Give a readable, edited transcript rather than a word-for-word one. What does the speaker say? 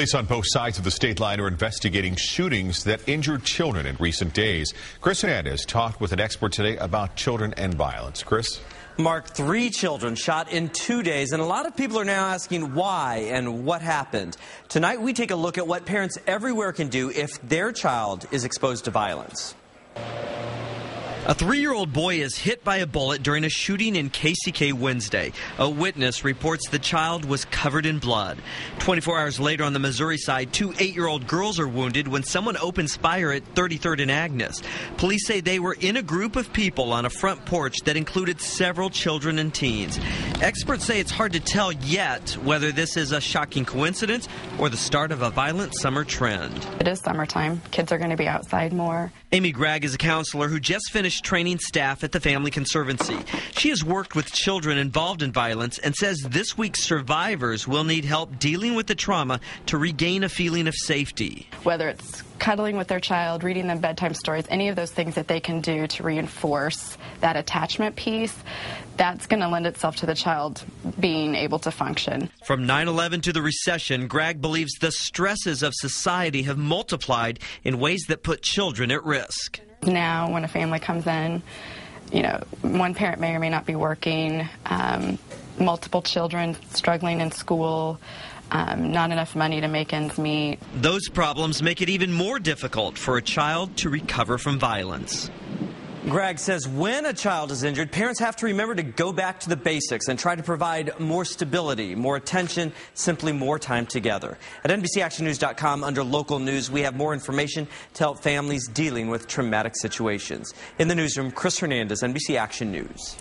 Police on both sides of the state line are investigating shootings that injured children in recent days. Chris Hernandez talked with an expert today about children and violence. Chris? Mark, 3 children shot in 2 days, and a lot of people are now asking why and what happened. Tonight, we take a look at what parents everywhere can do if their child is exposed to violence. A 3-year-old boy is hit by a bullet during a shooting in KCK Wednesday. A witness reports the child was covered in blood. 24 hours later on the Missouri side, 2 8-year-old girls are wounded when someone opens fire at 33rd and Agnes. Police say they were in a group of people on a front porch that included several children and teens. Experts say it's hard to tell yet whether this is a shocking coincidence or the start of a violent summer trend. It is summertime. Kids are going to be outside more. Amy Gregg is a counselor who just finished training staff at the Family Conservancy. She has worked with children involved in violence and says this week's survivors will need help dealing with the trauma to regain a feeling of safety. Whether it's cuddling with their child, reading them bedtime stories, any of those things that they can do to reinforce that attachment piece, that's going to lend itself to the child being able to function. From 9/11 to the recession, Gregg believes the stresses of society have multiplied in ways that put children at risk. Now, when a family comes in, you know, one parent may or may not be working, multiple children struggling in school, not enough money to make ends meet. Those problems make it even more difficult for a child to recover from violence. Gregg says when a child is injured, parents have to remember to go back to the basics and try to provide more stability, more attention, simply more time together. At NBCActionNews.com under local news, we have more information to help families dealing with traumatic situations. In the newsroom, Chris Hernandez, NBC Action News.